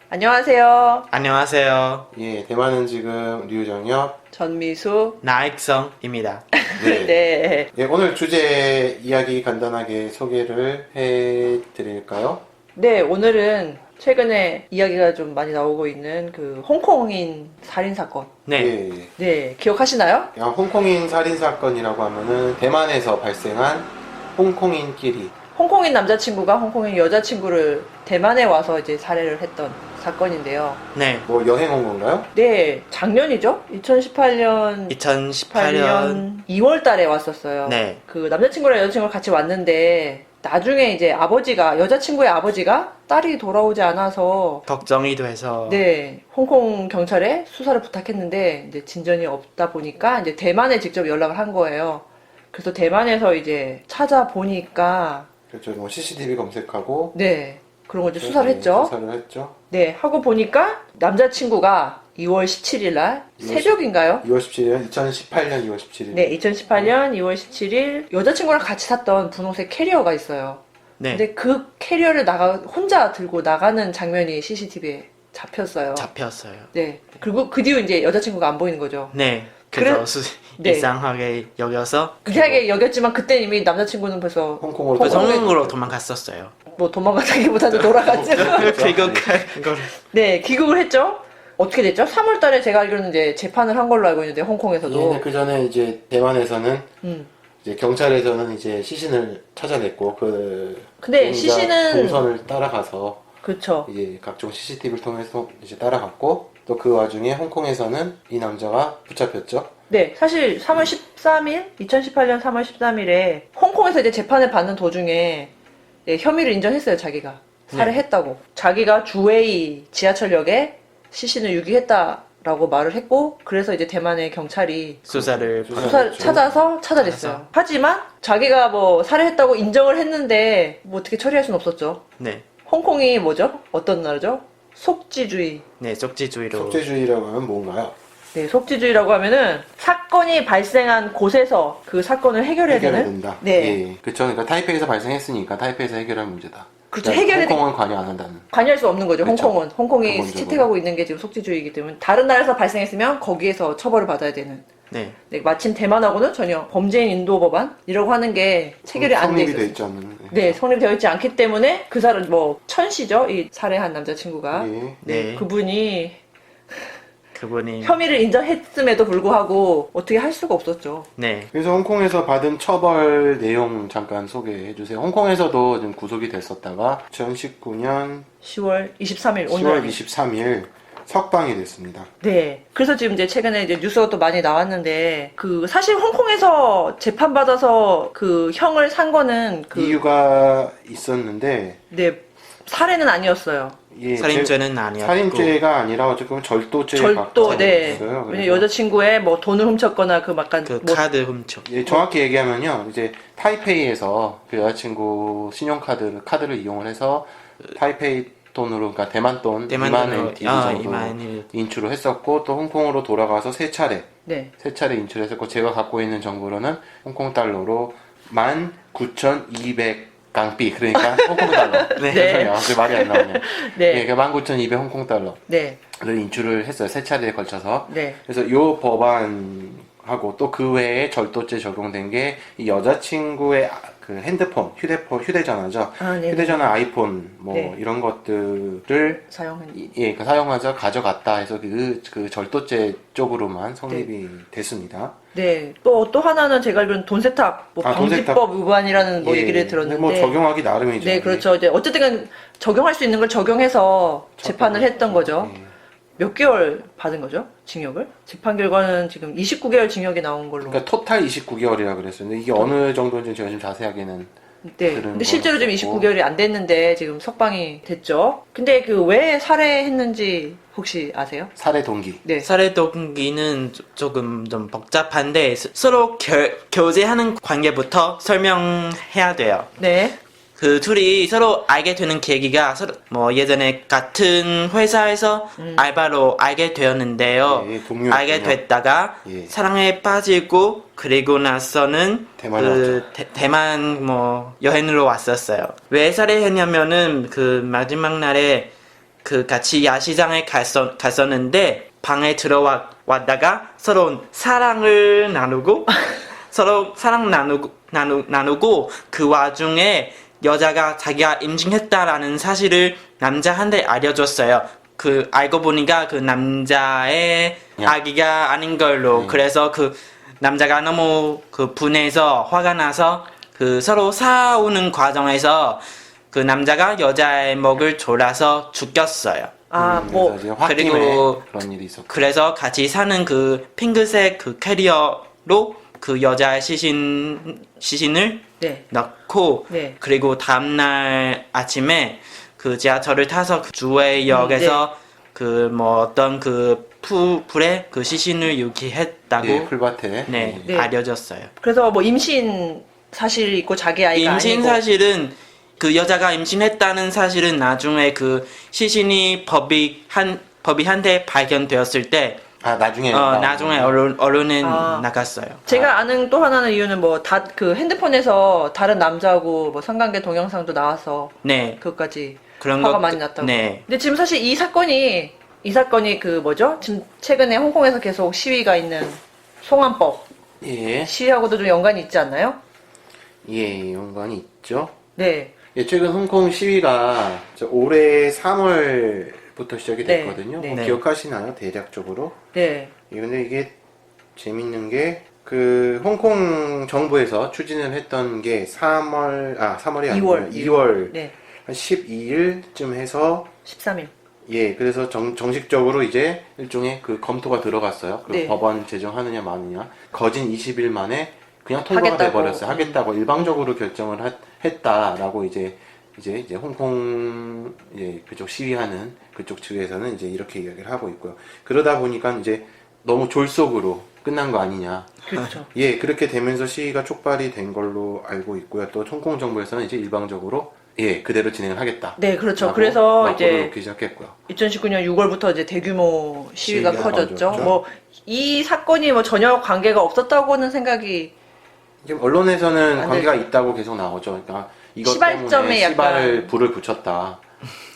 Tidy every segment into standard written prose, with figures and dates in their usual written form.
안녕하세요. 안녕하세요. 예, 대만은 지금 류정엽. 전미수. 나익성입니다. 네. 네. 예, 오늘 주제 이야기 간단하게 소개를 해드릴까요? 네, 오늘은 최근에 이야기가 좀 많이 나오고 있는 그 홍콩인 살인사건. 네. 예. 네, 기억하시나요? 야, 홍콩인 살인 사건이라고 하면은 대만에서 발생한 홍콩인끼리 홍콩인 남자친구가 홍콩인 여자친구를 대만에 와서 이제 살해를 했던 사건인데요. 네. 뭐 여행 온 건가요? 네, 작년이죠? 2018년 2018년 2월 달에 왔었어요. 네. 그 남자친구랑 여자친구가 같이 왔는데 나중에 이제 여자친구의 아버지가 딸이 돌아오지 않아서 걱정이 돼서 네, 홍콩 경찰에 수사를 부탁했는데 이제 진전이 없다 보니까 이제 대만에 직접 연락을 한 거예요. 그래서 대만에서 이제 찾아보니까 그렇죠. 뭐 CCTV 검색하고 네, 그런 거 이제 수사를 했죠. 수사를 했죠. 네, 하고 보니까 남자친구가 2월 17일 날 새벽인가요? 2월 17일, 2018년 2월 17일. 네, 2018년 2월 17일 여자친구랑 같이 탔던 분홍색 캐리어가 있어요. 네. 근데 그 캐리어를 혼자 들고 나가는 장면이 CCTV에 잡혔어요. 잡혔어요. 네. 그리고 그 뒤로 이제 여자친구가 안 보이는 거죠. 네. 그래- 그래서 네. 이상하게 여겨서 이상하게 여겼지만 그때 이미 남자친구는 벌써 홍콩으로 그래서 홍콩에- 홍콩으로 도망갔었어요. 뭐 도망가자기보다도 돌아갔죠. 귀국한 걸 네, 귀국을 했죠. 어떻게 됐죠? 3월 달에 제가 알기로는 이제 재판을 한 걸로 알고 있는데 홍콩에서도. 예, 그 전에 이제 대만에서는 음. 이제 경찰에서는 이제 시신을 찾아냈고 근데 용의자 시신은 동선을 따라가서 그렇죠. 이제 각종 CCTV를 통해서 이제 따라갔고 또 그 와중에 홍콩에서는 이 남자가 붙잡혔죠. 네, 사실 3월 13일, 2018년 3월 13일에 홍콩에서 이제 재판을 받는 도중에 네, 혐의를 인정했어요, 자기가. 살해했다고. 자기가 주웨이 지하철역에 시신을 유기했다라고 말을 했고, 그래서 이제 대만의 경찰이 수사를 수사를 찾아서 찾아냈어요. 하지만 자기가 뭐 살해했다고 인정을 했는데 뭐 어떻게 처리할 수는 없었죠. 네. 홍콩이 뭐죠? 어떤 나라죠? 속지주의. 네, 쪽지주의로 속죄주의라고 하면 뭔가요? 네, 속지주의라고 하면은 사건이 발생한 곳에서 그 사건을 해결해야 해결해야 되는. 된다. 네. 예, 그렇죠. 그러니까 타이페이에서 발생했으니까 타이페이에서 해결할 문제다. 그렇죠. 그러니까 해결해야 홍콩은 관여 안 한다는. 관여할 수 없는 거죠. 그렇죠. 홍콩은. 홍콩이 근본적으로. 채택하고 있는 게 지금 속지주의이기 때문에 다른 나라에서 발생했으면 거기에서 처벌을 받아야 되는. 네. 네, 마침 대만하고는 전혀 범죄인 인도 법안이라고 하는 게 체결이 안 돼 성립이 돼 있어요. 있지 않는. 네, 성립되어 있지 않기 때문에 그 사람 뭐 천씨죠, 이 살해한 남자친구가. 예. 네. 그분이 그분이 혐의를 인정했음에도 불구하고 어떻게 할 수가 없었죠. 네. 그래서 홍콩에서 받은 처벌 내용 잠깐 소개해 주세요. 홍콩에서도 지금 구속이 됐었다가 2019년 10월 23일 10월 오늘. 23일 석방이 됐습니다. 네. 그래서 지금 이제 최근에 이제 뉴스가 또 많이 나왔는데 그 사실 홍콩에서 재판 받아서 그 형을 산 거는 그 이유가 있었는데 네. 살해는 아니었어요. 예, 살인죄는 아니었고 살인죄가 아니라 어쨌든 절도죄에 절도, 네. 있어요. 왜냐 여자친구의 뭐 돈을 훔쳤거나 그 약간 그 뭐 카드 훔쳐. 예, 정확히 얘기하면요, 이제 타이페이에서 그 여자친구 카드를 이용을 해서 타이페이 돈으로, 그러니까 대만 돈 2만 NT 정도 2만 인출을 했었고, 또 홍콩으로 돌아가서 세 차례 네. 인출했었고, 제가 갖고 있는 정보로는 홍콩 달러로 19,200 강비, 그러니까 홍콩 달러. 네. 죄송해요, 왜 말이 안 나오냐. 네. 예, 19,200 홍콩 달러를 네. 인출을 했어요, 세 차례에 걸쳐서. 네. 그래서 요 법안하고 또 그 외에 절도죄 적용된 게 이 여자친구의 그 휴대전화죠. 아, 네네. 휴대전화, 아이폰 뭐 네. 이런 것들을 사용한 그 사용하자 가져갔다 해서 그 절도죄 쪽으로만 성립이 됐습니다. 네. 또 하나는 제가 알기로는 돈 세탁 뭐 돈 세탁. 방지법 위반이라는 뭐 예, 얘기를 들었는데 뭐 적용하기 나름이죠. 네, 그렇죠. 이제 어쨌든 적용할 수 있는 걸 적용해서 재판을 했던 거죠. 예. 몇 개월 받은 거죠? 징역을? 재판 결과는 지금 29개월 징역이 나온 걸로. 그러니까 토탈 29개월이라 그랬어요. 근데 이게 어느 정도인지 제가 좀 자세하게는 네. 들은 근데 실제로 지금 건 없고. 29개월이 안 됐는데 지금 석방이 됐죠. 근데 그 왜 살해했는지 혹시 아세요? 살해 동기. 네. 살해 동기는 조금 좀 복잡한데 서로 교제하는 관계부터 설명해야 돼요. 네. 그 둘이 서로 알게 되는 계기가 서로 뭐 예전에 같은 회사에서 알바로 알게 되었는데요. 예, 동료였군요. 알게 됐다가 예. 사랑에 빠지고 그리고 나서는 대만에 그 대만 뭐 여행으로 왔었어요. 왜 살해했냐면은 그 마지막 날에 그 같이 야시장에 갔었는데 방에 들어왔다가 서로 사랑을 나누고 서로 사랑 나누고 그 와중에 여자가 자기가 임신했다라는 사실을 남자한테 알려줬어요. 그 알고 보니까 그 남자의 아기가 아닌 걸로. 그래서 그 남자가 너무 그 분해서 화가 나서 그 서로 싸우는 과정에서 그 남자가 여자의 목을 졸라서 죽였어요. 뭐 그래서 이제 홧김에 그리고 그런 일이 있었고. 그래서 같이 사는 그 핑크색 그 캐리어로 그 여자의 시신을 네. 넣고 네. 그리고 다음날 아침에 그 지하철을 타서 그 주회역에서 그 뭐 어떤 그 풀에 그 시신을 유기했다고 예, 풀밭에. 네, 네. 알려졌어요. 그래서 뭐 임신 사실이 있고 자기 아이가 임신 아니고 사실은 그 여자가 임신했다는 사실은 나중에 그 시신이 법이한테 발견되었을 때 나중에. 나중에 언론에 아. 나갔어요. 제가 아는 또 하나는 이유는 뭐 그 핸드폰에서 다른 남자하고 뭐 성관계 동영상도 나와서 네. 그것까지 그런 화가 것- 많이 났다고. 네. 근데 지금 사실 이 사건이 그 뭐죠? 지금 최근에 홍콩에서 계속 시위가 있는 송환법 예. 시위하고도 좀 연관이 있지 않나요? 예, 연관이 있죠. 네. 예, 최근 홍콩 시위가 올해 3월부터 시작이 네, 됐거든요. 네. 뭐 기억하시나요? 대략적으로. 네. 예, 근데 이게 재밌는 게, 그, 홍콩 정부에서 추진을 했던 게 3월이 아니고 2월 네. 한 12일쯤 해서, 13일. 예, 그래서 정식적으로 이제 일종의 그 검토가 들어갔어요. 그 네. 법안 제정하느냐 마느냐. 거진 20일 만에 그냥 통과가 하겠다고. 돼버렸어요. 하겠다고 일방적으로 결정을 했다라고 이제 홍콩 그쪽 시위하는 그쪽 측에서는 이제 이렇게 이야기를 하고 있고요. 그러다 보니까 이제 너무 졸속으로 끝난 거 아니냐. 그렇죠. 예, 그렇게 되면서 시위가 촉발이 된 걸로 알고 있고요. 또 홍콩 정부에서는 이제 일방적으로 그대로 진행을 하겠다. 네, 그렇죠. 라고 그래서 막고를 이제 놓기 시작했고요. 2019년 6월부터 이제 대규모 시위가 시위가 커졌죠. 커졌죠. 뭐 이 사건이 뭐 전혀 관계가 없었다고는 생각이 지금 언론에서는 안 관계가 되죠. 있다고 계속 나오죠. 그러니까 이것 시발점에 때문에 약간- 시발을 불을 붙였다.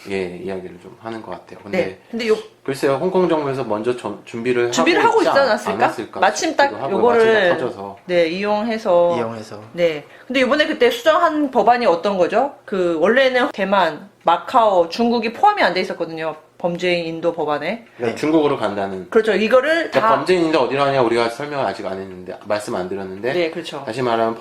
이야기를 좀 하는 것 같아요. 근데 네. 근데 요 글쎄요, 홍콩 정부에서 먼저 준비를 하고 있지 있지 않았을까? 않았을까 마침 딱 싶기도 하고요. 요거를 마침 딱 터져서. 네, 이용해서 이용해서 네. 근데 이번에 그때 수정한 법안이 어떤 거죠? 그 원래는 대만, 마카오, 중국이 포함이 안 돼 있었거든요. 범죄인 인도 법안에. 그러니까 중국으로 간다는. 그렇죠. 이거를 그러니까 다 범죄인인데 어디로 하냐 우리가 설명을 아직 안 했는데 말씀 안 드렸는데 네, 그렇죠. 다시 말하면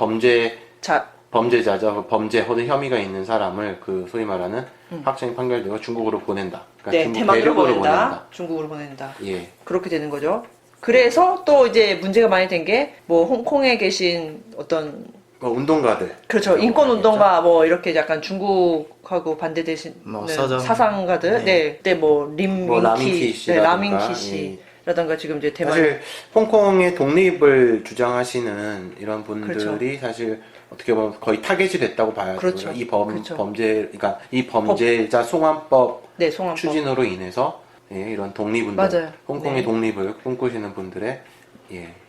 자, 범죄자죠. 범죄 혹은 혐의가 있는 사람을 그 소위 말하는 확정이 판결되고 중국으로 보낸다. 그러니까 네, 중국 대만으로 대륙으로 보낸다. 중국으로 보낸다. 예. 그렇게 되는 거죠. 그래서 또 이제 문제가 많이 된 게 뭐 홍콩에 계신 어떤 뭐 운동가들. 그렇죠. 인권 운동가 뭐 이렇게 약간 중국하고 반대되시는 뭐 서점. 사상가들. 네. 네. 그때 뭐 뭐 림밍키 라밍키 씨라든가, 라밍키 씨라던가 지금 이제 대만 사실 홍콩의 독립을 주장하시는 이런 분들이 그렇죠. 사실 어떻게 보면 거의 타겟이 됐다고 봐야죠. 그렇죠. 이 그렇죠. 그러니까 이 범죄자 송환법 네, 송환법. 추진으로 인해서 이런 독립운동, 맞아요. 홍콩의 네. 독립을 꿈꾸시는 분들의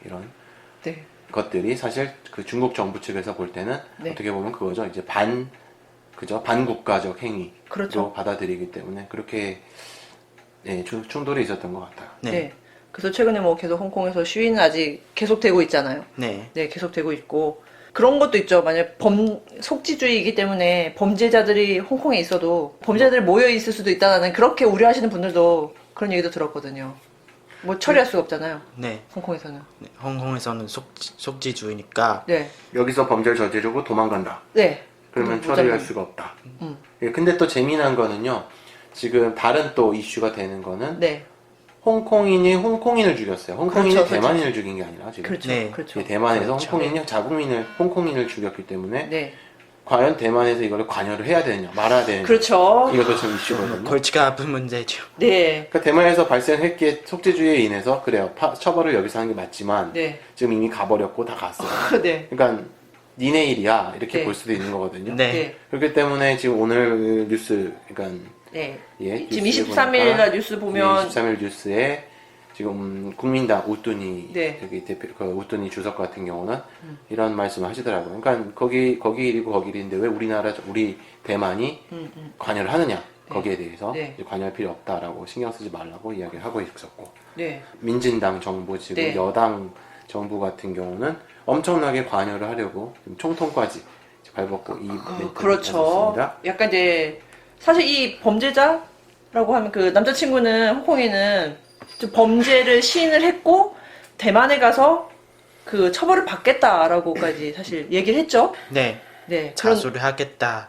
이런 네. 것들이 사실 그 중국 정부 측에서 볼 때는 네. 어떻게 보면 그거죠. 이제 반국가적 행위로 그렇죠. 받아들이기 때문에 그렇게 충돌이 있었던 것 같아요. 네. 네. 그래서 최근에 뭐 계속 홍콩에서 시위는 아직 계속되고 있잖아요. 네. 네, 계속되고 있고 그런 것도 있죠. 만약 속지주의이기 때문에 범죄자들이 홍콩에 있어도 범죄자들이 모여 있을 수도 있다는 그렇게 우려하시는 분들도 그런 얘기도 들었거든요. 뭐 처리할 수가 없잖아요. 네. 홍콩에서는. 네. 홍콩에서는 속지주의니까 네, 여기서 범죄를 저지르고 도망간다. 네. 그러면 못 처리할 잡는. 수가 없다. 음. 근데 또 재미난 거는요. 지금 다른 또 이슈가 되는 거는 네, 홍콩인이 홍콩인을 죽였어요. 홍콩인이 그렇죠, 대만인을 죽인 게 아니라 지금. 그렇죠, 네. 그렇죠. 대만에서 그렇죠. 홍콩인을 죽였기 때문에 네, 과연 대만에서 이걸 관여를 해야 되느냐 말아야 되느냐 그렇죠. 이것도 좀 이슈거든요. 골치가 아픈 문제죠. 네, 그러니까 대만에서 발생했기에 속죄주의에 인해서 그래요. 처벌을 여기서 하는 게 맞지만 네, 지금 이미 가버렸고 다 갔어요. 네, 그러니까 니네 일이야 이렇게 네. 볼 수도 있는 거거든요. 네. 네, 그렇기 때문에 지금 오늘 뉴스 그러니까 네. 뉴스에 지금 보니까 23일 날 뉴스 보면 23일 뉴스에 지금 국민당 우뚜니 네. 여기 대표 그 우뚜니 주석 같은 경우는 이런 말씀을 하시더라고요. 그러니까 거기 일이고 거기 일인데 왜 우리 대만이 관여를 하느냐? 거기에 대해서 네. 이제 관여할 필요 없다라고 신경 쓰지 말라고 이야기를 하고 있었고 네. 민진당 정부 지금 네. 여당 정부 같은 경우는 엄청나게 관여를 하려고 지금 총통까지 발벗고 이 멘트를 그렇죠. 냈습니다. 약간 이제 사실 이 범죄자라고 하면 그 남자친구는 홍콩에는 좀 범죄를 시인을 했고 대만에 가서 그 처벌을 받겠다라고까지 사실 얘기를 했죠. 네. 네. 그런 자수를 하겠다.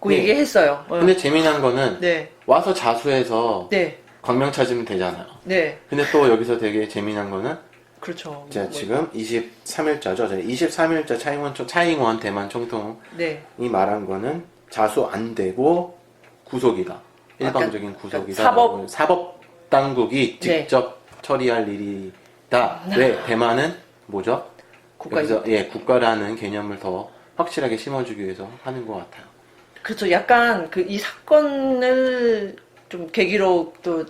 그 네. 얘기했어요. 근데 재미난 거는 네. 와서 자수해서 네. 광명 찾으면 되잖아요. 네. 근데 또 여기서 되게 재미난 거는 그렇죠. 자 지금 23일자죠. 23일자 차잉원 대만 총통이 네. 말한 거는 자수 안 되고 구속이다. 일방적인 구속이다. 사법 당국이 네. 직접 처리할 일이다. 왜 대만은 뭐죠? 국가 여기서 국가라는 개념을 더 확실하게 심어주기 위해서 하는 것 같아요. 그렇죠. 약간 그 이 사건을 좀 계기로 또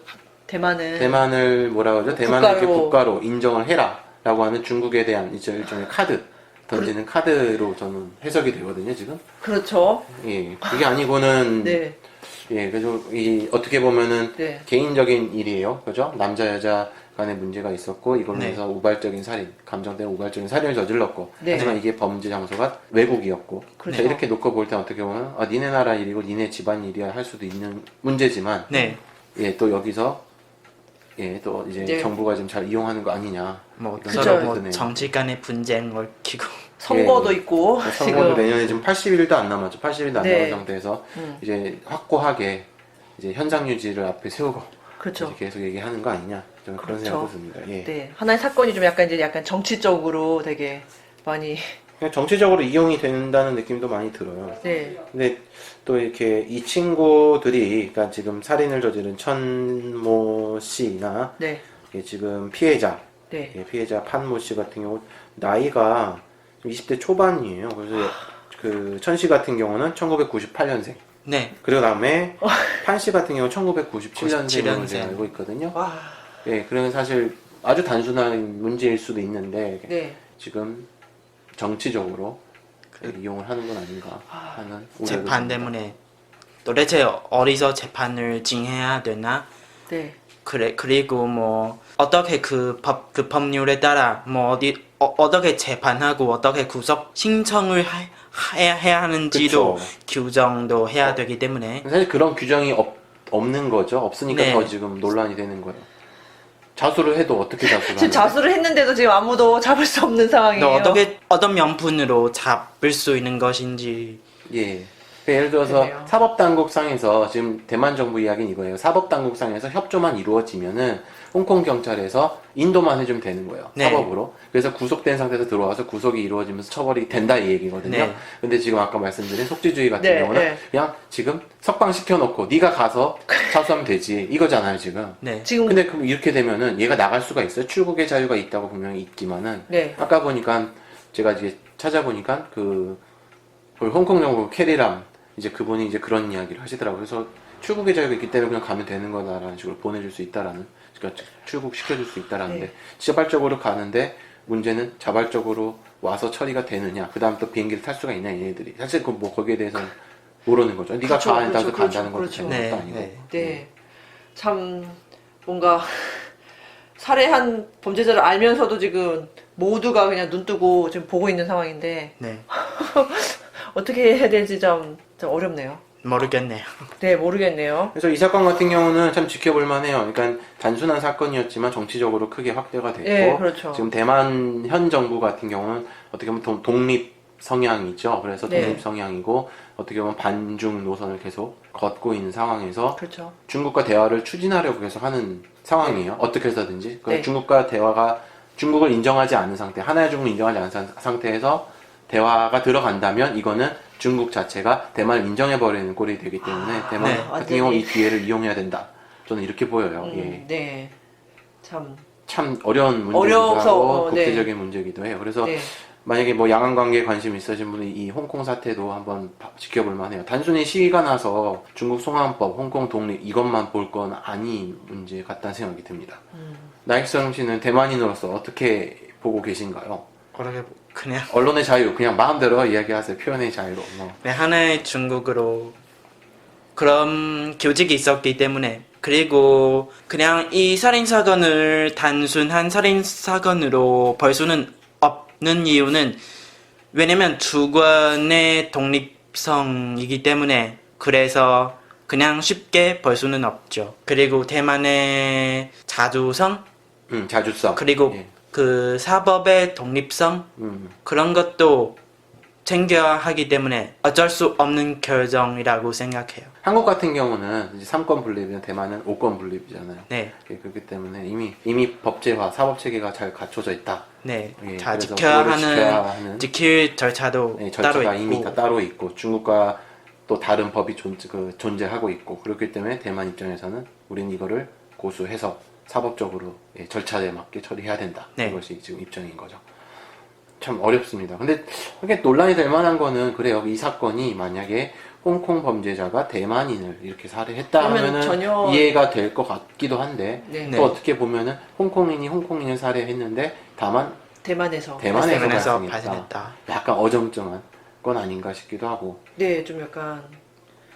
대만을 뭐라 그러죠? 대만을 이렇게 국가로- 국가로 인정을 해라라고 하는 중국에 대한 이제 일종의 카드 던지는 카드로 저는 해석이 되거든요. 지금 그렇죠. 그게 아니고는 네. 그래서 어떻게 보면은 네. 개인적인 일이에요. 그죠? 남자 여자 간의 문제가 있었고 이걸로 네. 해서 우발적인 살인, 감정 때문에 우발적인 살인을 저질렀고 네. 하지만 이게 범죄 장소가 외국이었고 그렇죠. 자, 이렇게 놓고 볼 때 어떻게 보면 니네 나라 일이고 니네 집안 일이야 할 수도 있는 문제지만 네. 또 여기서 또 이제 네. 정부가 좀 잘 이용하는 거 아니냐. 뭐 이런 서로 생각이 뭐 드네요. 정치 간의 분쟁을 키고 선거도 있고 선거도 지금 내년에 지금 80일도 안 남았죠. 80일도 안 네. 남은 상태에서 이제 확고하게 이제 현상 유지를 앞에 세우고 그렇죠. 이제 계속 얘기하는 거 아니냐. 저는 그런 그렇죠. 생각이 듭니다. 네. 하나의 사건이 좀 약간 정치적으로 되게 많이 그냥 정치적으로 이용이 된다는 느낌도 많이 들어요. 네. 근데 또 이렇게 이 친구들이 그러니까 지금 살인을 저지른 천모 씨나 네. 지금 피해자 네. 피해자 판모 씨 같은 경우 나이가 20대 초반이에요. 그래서 그 천 씨 같은 경우는 1998년생. 네. 그리고 다음에 판 씨 같은 경우 1997년생으로 97년생. 제가 알고 있거든요. 와. 그러면 사실 아주 단순한 문제일 수도 있는데 네. 지금 정치적으로 이용을 하는 건 아닌가 하는 우려도 재판 듭니다. 때문에 도대체 어디서 재판을 진행해야 되나? 네. 그리고 뭐 어떻게 그 법률에 따라 뭐 어떻게 재판하고 어떻게 구속 신청을 해야 하는지도 그쵸. 규정도 해야 되기 때문에 사실 그런 규정이 없는 거죠. 없으니까 네. 더 지금 논란이 되는 거예요. 자수를 해도 어떻게 자수를 지금 하는 자수를 했는데도 지금 아무도 잡을 수 없는 상황이에요. 어떻게 어떤 명분으로 잡을 수 있는 것인지 예를 들어서 그러네요. 사법당국상에서 지금 대만 정부 이야기는 이거예요. 사법당국상에서 협조만 이루어지면은 홍콩 경찰에서 인도만 해주면 되는 거예요. 네. 사법으로. 그래서 구속된 상태에서 들어와서 구속이 이루어지면서 처벌이 된다 이 얘기거든요. 네. 근데 지금 아까 말씀드린 속죄주의 같은 네, 경우는 네. 그냥 지금 석방 시켜놓고 네가 가서 자수하면 되지 이거잖아요 지금. 네. 지금 근데 그럼 이렇게 되면은 얘가 나갈 수가 있어요. 출국의 자유가 있다고 분명히 있지만은 네. 아까 보니까 제가 이제 찾아보니까 그 홍콩 정부 캐리람 이제 그분이 이제 그런 이야기를 하시더라고요. 그래서 출국의 자유가 있기 때문에 그냥 가면 되는 거다라는 식으로 보내줄 수 있다라는, 그러니까 출국 시켜줄 수 있다라는데 네. 자발적으로 가는데 문제는 자발적으로 와서 처리가 되느냐, 그 다음 또 비행기를 탈 수가 있냐 얘네들이 사실 그 뭐 거기에 대해서는 모르는 거죠. 네가 그렇죠, 가 안다고 그렇죠, 간다는 것도 그렇죠. 되는 네, 것도 아니고. 네. 네. 참 뭔가 살해한 범죄자를 알면서도 지금 모두가 그냥 눈 뜨고 지금 보고 있는 상황인데 네. 어떻게 해야 될지 좀 어렵네요. 모르겠네요. 네, 모르겠네요. 그래서 이 사건 같은 경우는 참 지켜볼 만해요. 그러니까 단순한 사건이었지만 정치적으로 크게 확대가 됐고, 네, 그렇죠. 지금 대만 현 정부 같은 경우는 어떻게 보면 독립 성향이죠. 그래서 네. 독립 성향이고 어떻게 보면 반중 노선을 계속 걷고 있는 상황에서 그렇죠. 중국과 대화를 추진하려고 계속 하는 상황이에요. 어떻게 해서든지. 네. 중국과 대화가 중국을 인정하지 않은 상태, 하나의 중국을 인정하지 않은 상태에서 대화가 들어간다면 이거는 중국 자체가 대만을 인정해버리는 꼴이 되기 때문에 대만 네. 같은 경우 이 기회를 이용해야 된다. 저는 이렇게 보여요. 네. 참. 참 어려운 문제이기도 어려워서, 하고 네. 국제적인 문제이기도 해요. 그래서 네. 만약에 뭐 양안 관계에 관심 있으신 분이 이 홍콩 사태도 한번 지켜볼 만해요. 단순히 시위가 나서 중국 송환법, 홍콩 독립 이것만 볼 건 아닌 문제 같다는 생각이 듭니다. 나익성 씨는 대만인으로서 어떻게 보고 계신가요? 그냥 언론의 자유, 그냥 마음대로 이야기하세요. 표현의 자유로. 뭐. 네, 하나의 중국으로 그런 교직이 있었기 때문에 그리고 그냥 이 살인 사건을 단순한 살인 사건으로 볼 수는 없는 이유는 왜냐면 주권의 독립성이기 때문에 그래서 그냥 쉽게 볼 수는 없죠. 그리고 대만의 자주성 자주성. 그리고 예. 그 사법의 독립성 그런 것도 챙겨야 하기 때문에 어쩔 수 없는 결정이라고 생각해요. 한국 같은 경우는 이제 3권 분립이면 대만은 5권 분립이잖아요. 네, 예, 그렇기 때문에 이미 법제화, 사법 체계가 잘 갖춰져 있다. 네, 예, 다 그래서 지켜야 그거를 지켜야 하는 하는 지킬 절차도 예, 따로 절차가 있고. 이미 다 따로 있고 중국과 또 다른 법이 존재하고 있고 그렇기 때문에 대만 입장에서는 우리는 이거를 고수해서 사법적으로 예, 절차에 맞게 처리해야 된다. 네. 이것이 지금 입장인 거죠. 참 어렵습니다. 근데 이게 논란이 될 만한 거는 그래요. 이 사건이 만약에 홍콩 범죄자가 대만인을 이렇게 살해했다 그러면 하면은 전혀- 이해가 될 것 같기도 한데 네. 또 어떻게 보면은 홍콩인이 홍콩인을 살해했는데 다만 대만에서. 대만에서 대만에서 발생했다. 발생했다. 약간 어정쩡한 건 아닌가 싶기도 하고 네, 좀 약간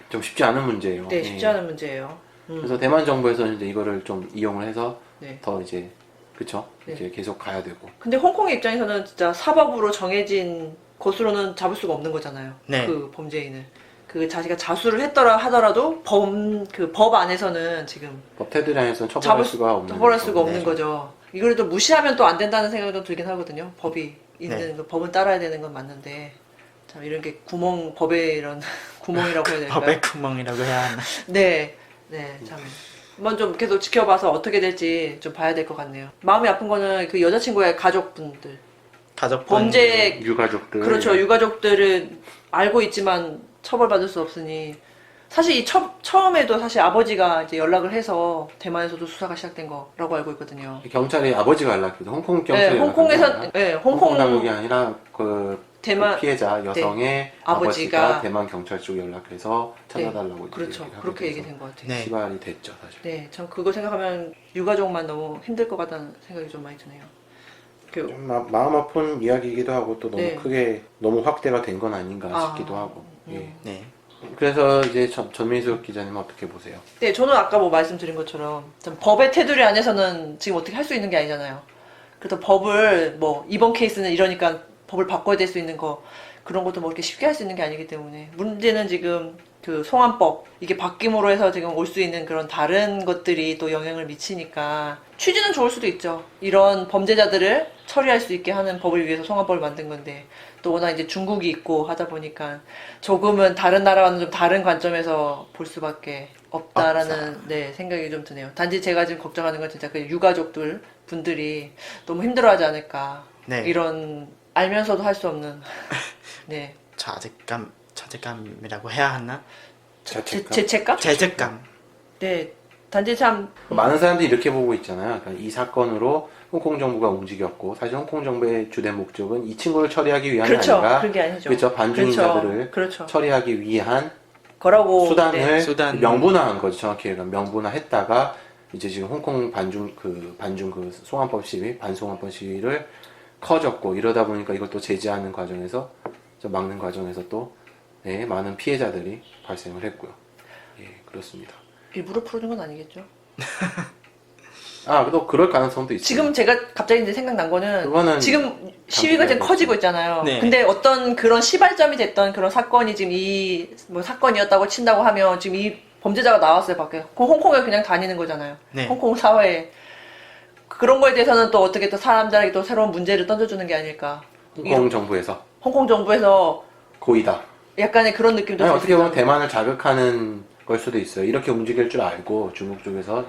좀 쉽지 않은 문제예요. 네, 예. 쉽지 않은 문제예요. 그래서 대만 정부에서는 이제 이거를 좀 이용을 해서 네. 더 이제 그쵸? 네. 이제 계속 가야 되고. 근데 홍콩의 입장에서는 진짜 사법으로 정해진 것으로는 잡을 수가 없는 거잖아요. 네. 그 범죄인을. 그 자기가 자수를 하더라도 법 안에서는 지금 법 테두리 안에서는 처벌할 수가 없는 처벌할 수가 없는 거죠. 거죠. 이걸 또 무시하면 또 안 된다는 생각이 좀 들긴 하거든요. 법이 있는 네. 그 법은 따라야 되는 건 맞는데 참 이런 게 법에 이런 구멍이라고 해야 될까요? 법의 구멍이라고 해야 하나. 네, 네, 참. 한번 좀 계속 지켜봐서 어떻게 될지 좀 봐야 될 것 같네요. 마음이 아픈 거는 그 여자친구의 가족분들. 가족분 범죄, 유가족들. 그렇죠. 유가족들은 알고 있지만 처벌받을 수 없으니. 사실 처음에도 사실 아버지가 이제 연락을 해서 대만에서도 수사가 시작된 거라고 알고 있거든요. 경찰이 아버지가 연락해서 홍콩 경찰이 네, 홍콩에서, 네, 홍콩 당국이 아니라 그 대만, 피해자 여성의 아버지가 아버지가 대만 경찰 쪽에 연락해서 찾아달라고 이제 그렇죠. 얘기를 그렇게 하게 돼서 얘기된 것 같아요. 네. 시발이 됐죠 사실. 네, 참 그거 생각하면 유가족만 너무 힘들 것 같다는 생각이 좀 많이 드네요. 그, 좀 마음 아픈 이야기이기도 하고 또 너무 네. 크게 너무 확대가 된 건 아닌가 아, 싶기도 하고. 예. 네. 그래서 이제 전민수 기자님은 어떻게 보세요? 네, 저는 아까 뭐 말씀드린 것처럼 좀 법의 테두리 안에서는 지금 어떻게 할 수 있는 게 아니잖아요. 그래서 법을 뭐 이번 케이스는 이러니까 법을 바꿔야 될 수 있는 거 그런 것도 뭐 이렇게 쉽게 할 수 있는 게 아니기 때문에 문제는 지금 그 송환법 이게 바뀜으로 해서 지금 올 수 있는 그런 다른 것들이 또 영향을 미치니까 취지는 좋을 수도 있죠. 이런 범죄자들을 처리할 수 있게 하는 법을 위해서 송환법을 만든 건데 또 워낙 이제 중국이 있고 하다 보니까 조금은 다른 나라와는 좀 다른 관점에서 볼 수밖에 없다라는 네, 생각이 좀 드네요. 단지 제가 지금 걱정하는 건 진짜 그 유가족들 분들이 너무 힘들어하지 않을까. 네. 이런 알면서도 할 수 없는 네 자책감이라고 해야 하나? 자책감? 죄책감? 죄책감. 네, 단지 참 많은 사람들이 이렇게 보고 있잖아요. 그러니까 이 사건으로 홍콩 정부가 움직였고 사실 홍콩 정부의 주된 목적은 이 친구를 처리하기 위함이 그렇죠. 아니라 그게 아니죠. 그렇죠. 반중인자들을 그렇죠. 처리하기 위한 거라고 수단을 네. 수단. 명분화한 거죠. 정확히 얘기하면 명분화했다가 이제 지금 홍콩 반중 송환법 시위, 반송환법 시위를 커졌고 이러다 보니까 이것도 제재하는 과정에서 막는 과정에서 또 네, 많은 피해자들이 발생을 했고요. 예, 그렇습니다. 일부러 풀어준 건 아니겠죠. 아, 또 그럴 가능성도 있어요. 지금 제가 갑자기 이제 생각난 거는 그거는 지금 시위가 지금 커지고 있잖아요. 네. 근데 어떤 그런 시발점이 됐던 그런 사건이 지금 이 뭐 사건이었다고 친다고 하면 지금 이 범죄자가 나왔어요 밖에. 그럼 홍콩에 그냥 다니는 거잖아요. 네. 홍콩 사회에 그런 거에 대해서는 또 어떻게 또 사람들에게 또 새로운 문제를 던져주는 게 아닐까. 홍콩 정부에서 홍콩 정부에서 고의다. 약간의 그런 느낌도 아니, 들 어떻게 수 보면 있어요. 대만을 자극하는 걸 수도 있어요. 이렇게 움직일 줄 알고 중국 쪽에서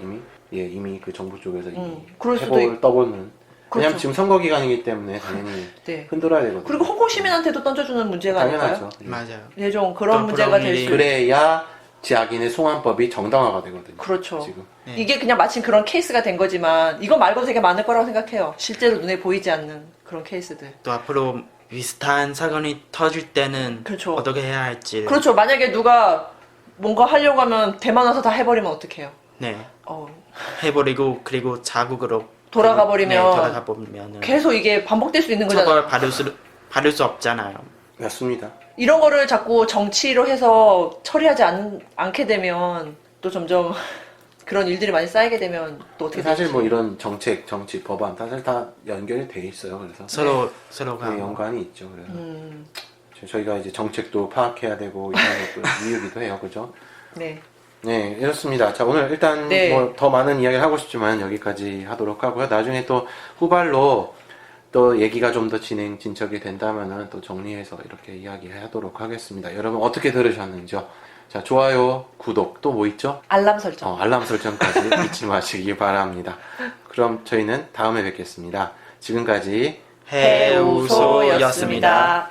이미 그 정부 쪽에서 이미 그럴 수도 해법을 떠보는. 왜냐면 그렇죠. 지금 선거 기간이기 때문에 당연히 네. 흔들어야 되거든요. 그리고 홍콩 시민한테도 던져주는 문제가 아닐까요? 당연하죠. 예. 맞아요. 네, 좀 그런 또 문제가 될 그런 수. 그래야 자기네 송환법이 정당화가 되거든요. 그렇죠. 지금. 네. 이게 그냥 마침 그런 케이스가 된 거지만 이거 말고도 되게 많을 거라고 생각해요. 실제로 눈에 보이지 않는 그런 케이스들. 또 앞으로 비슷한 사건이 터질 때는 그렇죠. 어떻게 해야 할지. 그렇죠. 만약에 누가 뭔가 하려고 하면 대만 와서 다 해버리면 어떡해요? 네. 해버리고 그리고 자국으로 돌아가 버리면 네, 돌아가 보면은 계속 이게 반복될 수 있는 거잖아요. 처벌 받을 수 없잖아요. 맞습니다. 이런 거를 자꾸 정치로 해서 처리하지 않게 되면 또 점점 그런 일들이 많이 쌓이게 되면 또 어떻게 사실 될지. 뭐 이런 정책, 정치, 법안 사실 다 연결이 돼 있어요. 그래서 서로가 네, 연관이 있죠. 그래서 음, 저희가 이제 정책도 파악해야 되고 이런 것도 이유기도 해요, 그죠? 네. 네, 이렇습니다. 자, 오늘 일단 네. 뭐 더 많은 이야기를 하고 싶지만 여기까지 하도록 하고요. 나중에 또 후발로 또 얘기가 좀 더 진척이 된다면은 또 정리해서 이렇게 이야기하도록 하겠습니다. 여러분 어떻게 들으셨는지요? 자, 좋아요, 구독, 또 뭐 있죠? 알람 설정. 알람 설정까지 잊지 마시기 바랍니다. 그럼 저희는 다음에 뵙겠습니다. 지금까지 해우소였습니다.